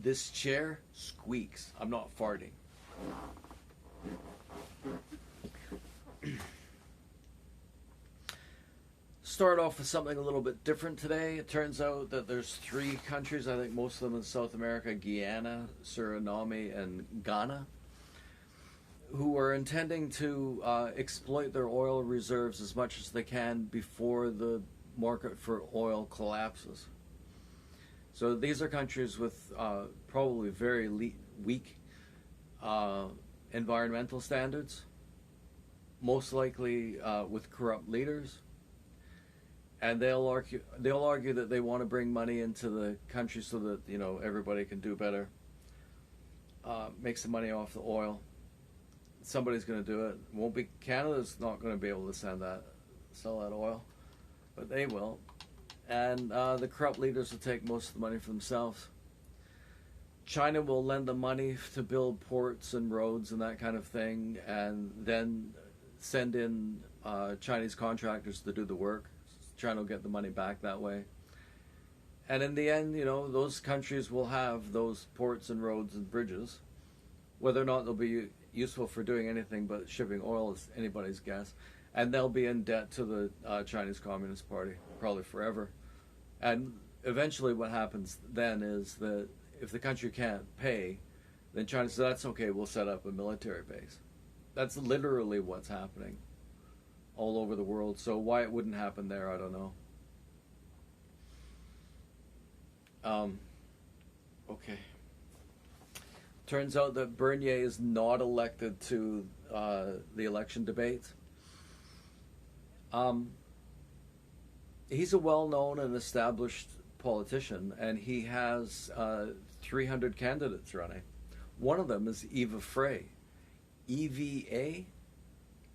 This chair squeaks. I'm not farting. Start off with something a little bit different today. It turns out that there's three countries, I think most of them in South America, Guyana, Suriname, and Ghana, who are intending to exploit their oil reserves as much as they can before the market for oil collapses. So these are countries with probably very weak environmental standards, most likely with corrupt leaders, and they'll argue that they want to bring money into the country so that everybody can do better, make some money off the oil. Somebody's going to do it. Won't be Canada's not going to be able to sell that oil, but they will. And the corrupt leaders will take most of the money for themselves. China will lend the money to build ports and roads and that kind of thing, and then send in Chinese contractors to do the work. China will get the money back that way. And in the end, those countries will have those ports and roads and bridges. Whether or not they'll be useful for doing anything but shipping oil is anybody's guess. And they'll be in debt to the Chinese Communist Party, probably forever. And eventually what happens then is that if the country can't pay, then China says, that's okay, we'll set up a military base. That's literally what's happening all over the world. So why it wouldn't happen there, I don't know. Okay. Turns out that Bernier is not elected to the election debate. He's a well-known and established politician, and he has 300 candidates running. One of them is Eva Frey. EVA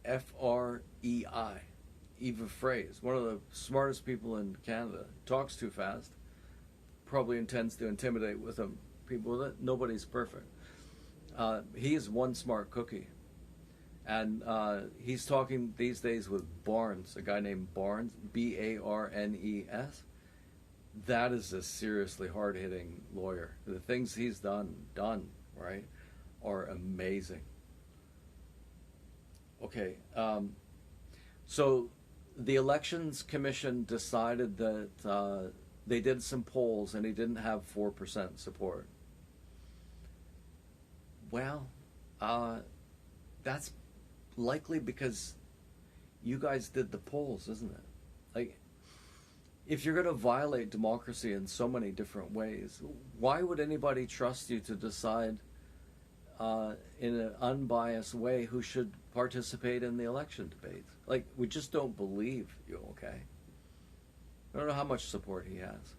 FREI. Eva Frey is one of the smartest people in Canada. Talks too fast. Probably intends to intimidate people with it. Nobody's perfect. He is one smart cookie. And he's talking these days with Barnes, a guy named Barnes, Barnes. That is a seriously hard-hitting lawyer. The things he's done, right, are amazing. Okay, so the Elections Commission decided that they did some polls and he didn't have 4% support. Well, that's likely because you guys did the polls, isn't it? Like, if you're going to violate democracy in so many different ways, why would anybody trust you to decide in an unbiased way who should participate in the election debate? Like, we just don't believe you, okay? I don't know how much support he has.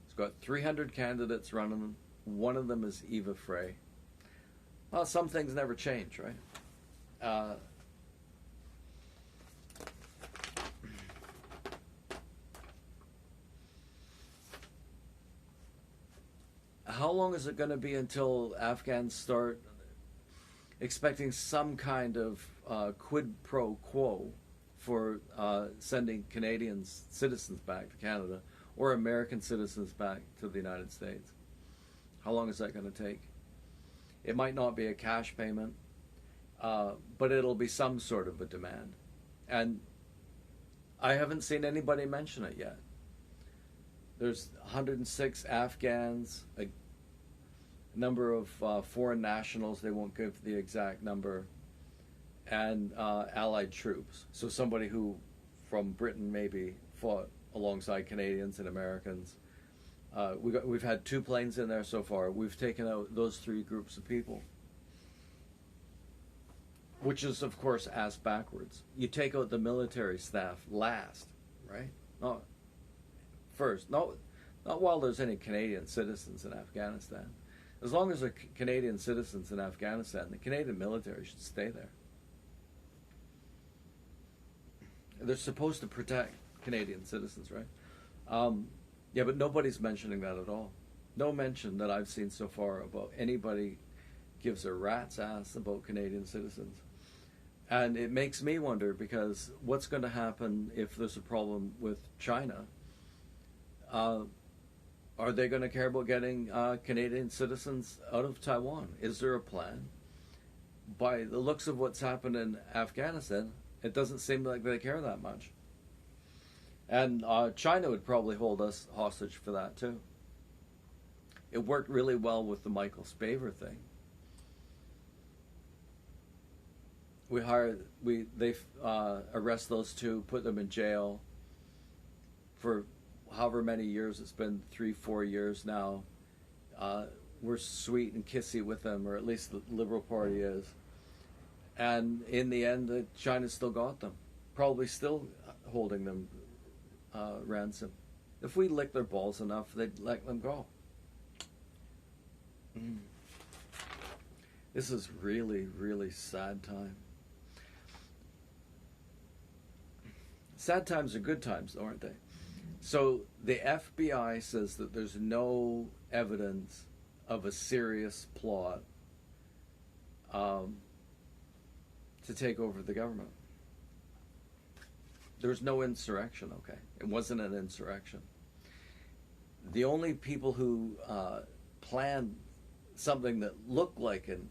He's got 300 candidates running. One of them is Eva Frey. Well, some things never change, right? How long is it going to be until Afghans start expecting some kind of quid pro quo for sending Canadian citizens back to Canada or American citizens back to the United States? How long is that going to take? It might not be a cash payment, but it'll be some sort of a demand. And I haven't seen anybody mention it yet. There's 106 Afghans, a number of foreign nationals, they won't give the exact number, and allied troops. So somebody who from Britain maybe fought alongside Canadians and Americans. We've had 2 planes in there so far. We've taken out those 3 groups of people, which is, of course, ass backwards. You take out the military staff last, right? Not first. Not while there's any Canadian citizens in Afghanistan. As long as there are Canadian citizens in Afghanistan, the Canadian military should stay there. They're supposed to protect Canadian citizens, right? Yeah, but nobody's mentioning that at all. No mention that I've seen so far about anybody gives a rat's ass about Canadian citizens. And it makes me wonder, because what's going to happen if there's a problem with China? Are they going to care about getting Canadian citizens out of Taiwan? Is there a plan? By the looks of what's happened in Afghanistan, it doesn't seem like they care that much. And China would probably hold us hostage for that too. It worked really well with the Michael Spavor thing. They arrest those two, put them in jail for however many years. It's been 3-4 years now. We're sweet and kissy with them, or at least the Liberal Party is. And in the end, China still got them, probably still holding them ransom. If we lick their balls enough, they'd let them go. This is really, really sad time. Sad times are good times, aren't they? So the FBI says that there's no evidence of a serious plot to take over the government. There was no insurrection, okay? It wasn't an insurrection. The only people who planned something that looked like an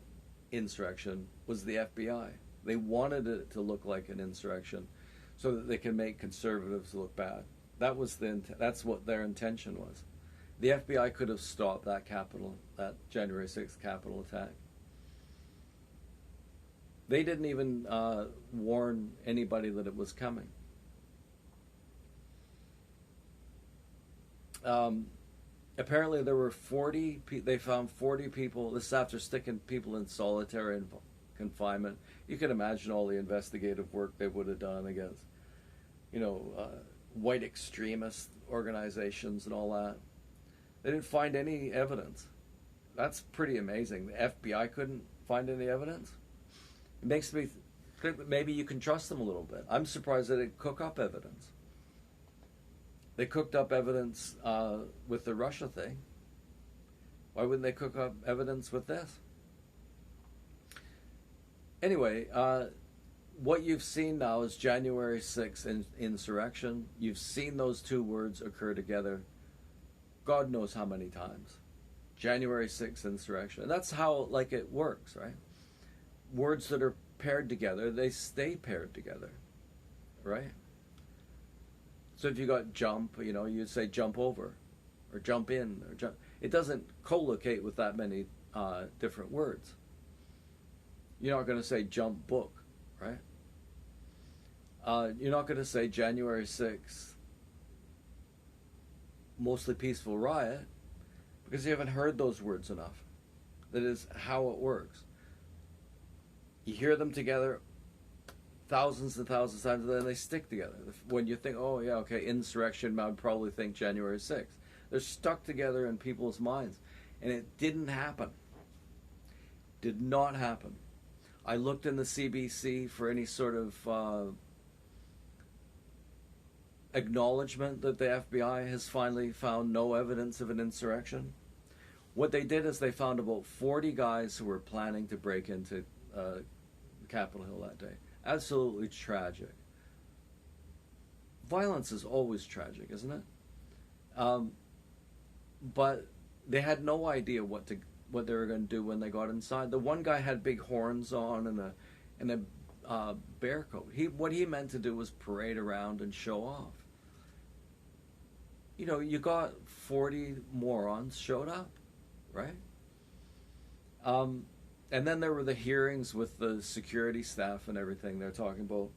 insurrection was the FBI. They wanted it to look like an insurrection so that they can make conservatives look bad. That's what their intention was. The FBI could have stopped that January 6th Capitol attack. They didn't even warn anybody that it was coming. Apparently there were 40, they found 40 people, this is after sticking people in solitary confinement. You can imagine all the investigative work they would have done against, white extremist organizations and all that. They didn't find any evidence. That's pretty amazing. The FBI couldn't find any evidence. It makes me think that maybe you can trust them a little bit. I'm surprised they didn't cook up evidence. They cooked up evidence with the Russia thing. Why wouldn't they cook up evidence with this? Anyway, what you've seen now is January 6th insurrection. You've seen those two words occur together God knows how many times. January 6th insurrection. And that's how it works, right? Words that are paired together, they stay paired together, right? So if you got jump, you'd say jump over, or jump in, or jump. It doesn't collocate with that many different words. You're not going to say jump book, right? You're not going to say January 6th, mostly peaceful riot, because you haven't heard those words enough. That is how it works. You hear them together thousands and thousands of times, and then they stick together. When you think, oh, yeah, okay, insurrection, I would probably think January 6th. They're stuck together in people's minds. And it didn't happen. Did not happen. I looked in the CBC for any sort of acknowledgement that the FBI has finally found no evidence of an insurrection. What they did is they found about 40 guys who were planning to break into Capitol Hill that day. Absolutely tragic. Violence is always tragic, isn't it? But they had no idea what they were going to do when they got inside. The one guy had big horns on and a bear coat. What he meant to do was parade around and show off. You got 40 morons showed up, right? And then there were the hearings with the security staff and everything. They're talking about,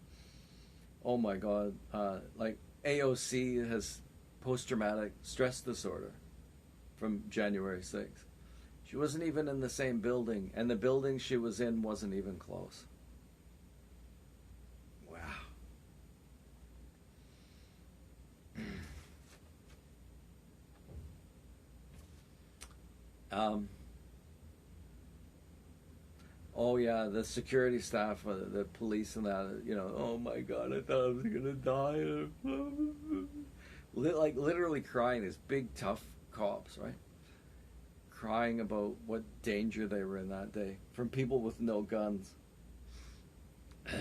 oh my God, AOC has post-traumatic stress disorder from January 6th. She wasn't even in the same building, and the building she was in wasn't even close. Wow. Oh yeah, the security staff, the police and that, oh my God, I thought I was going to die. Literally crying, these big tough cops, right? Crying about what danger they were in that day from people with no guns. I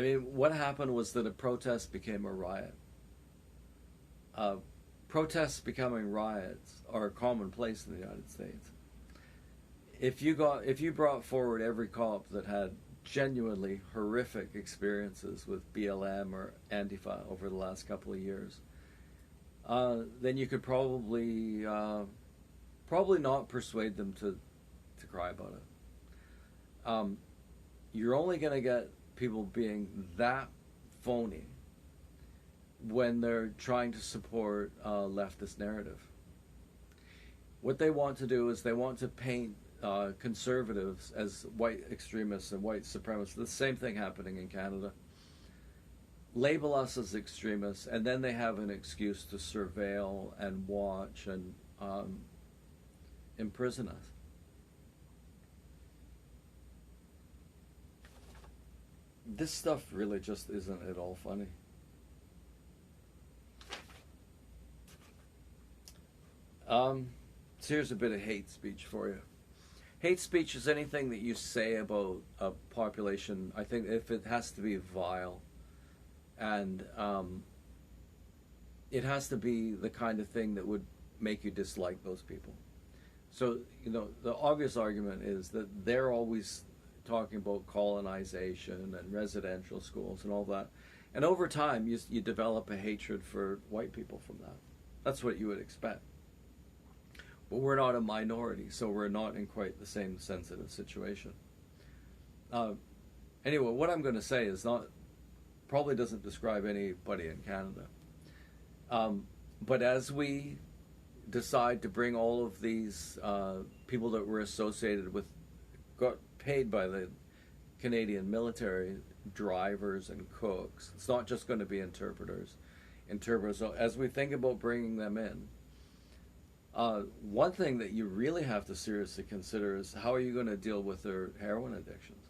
mean, what happened was that a protest became a riot. uh, protests becoming riots are commonplace in the United States. If you brought forward every cop that had genuinely horrific experiences with BLM or Antifa over the last couple of years, then you could probably not persuade them to cry about it. You're only going to get people being that phony when they're trying to support a leftist narrative. What they want to do is they want to paint conservatives as white extremists and white supremacists. The same thing happening in Canada. Label us as extremists, and then they have an excuse to surveil and watch and imprison us. This stuff really just isn't at all funny. So here's a bit of hate speech for you. Hate speech is anything that you say about a population, I think, if it has to be vile, and it has to be the kind of thing that would make you dislike those people. So, the obvious argument is that they're always talking about colonization and residential schools and all that. And over time, you develop a hatred for white people from that. That's what you would expect. But we're not a minority, so we're not in quite the same sensitive situation. Anyway, what I'm going to say is probably doesn't describe anybody in Canada. But as we decide to bring all of these people that were associated with, got paid by the Canadian military, drivers and cooks, it's not just going to be interpreters. So as we think about bringing them in, one thing that you really have to seriously consider is how are you going to deal with their heroin addictions?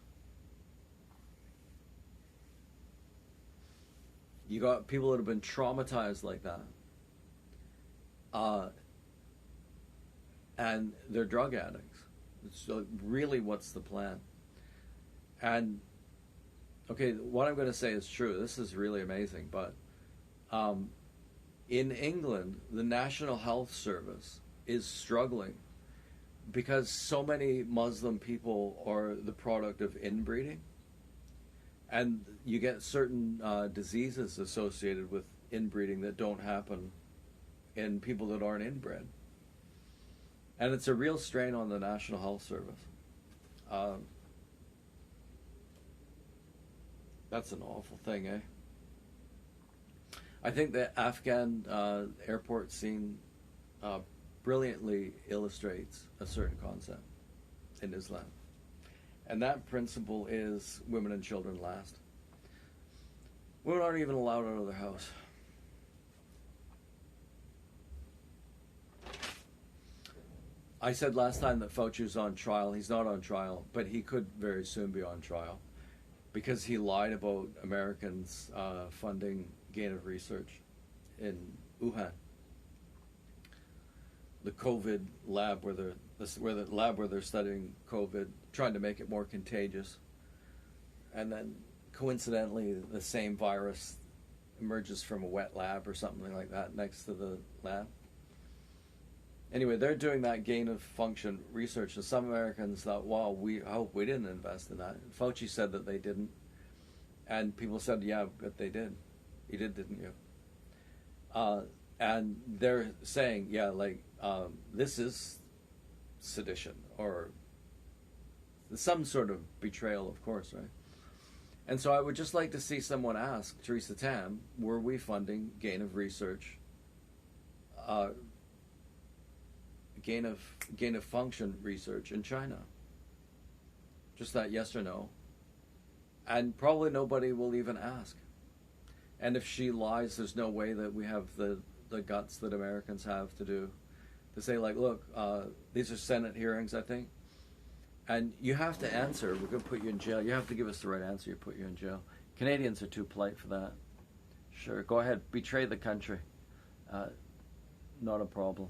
You got people that have been traumatized like that, and they're drug addicts. So really, what's the plan? And okay, what I'm going to say is true. This is really amazing, but in England, the National Health Service is struggling because so many Muslim people are the product of inbreeding. And you get certain diseases associated with inbreeding that don't happen in people that aren't inbred. And it's a real strain on the National Health Service. That's an awful thing, eh? I think the Afghan airport scene brilliantly illustrates a certain concept in Islam. And that principle is women and children last. Women aren't even allowed out of their house. I said last time that Fauci's on trial. He's not on trial, but he could very soon be on trial because he lied about Americans funding gain of research in Wuhan, the COVID lab where they're studying COVID, trying to make it more contagious, and then coincidentally the same virus emerges from a wet lab or something like that next to the lab. Anyway, they're doing that gain of function research, and some Americans thought, wow, I hope we didn't invest in that. Fauci said that they didn't, and people said, yeah, but they did. You did, didn't you? And they're saying, yeah, this is sedition or some sort of betrayal, of course, right? And so I would just like to see someone ask Theresa Tam, were we funding gain of research, gain of function research in China? Just that yes or no. And probably nobody will even ask. And if she lies, there's no way that we have the guts that Americans have to say, look, these are Senate hearings, I think, and you have to answer. We're going to put you in jail. You have to give us the right answer. You put you in jail. Canadians are too polite for that. Sure, go ahead, betray the country. Not a problem.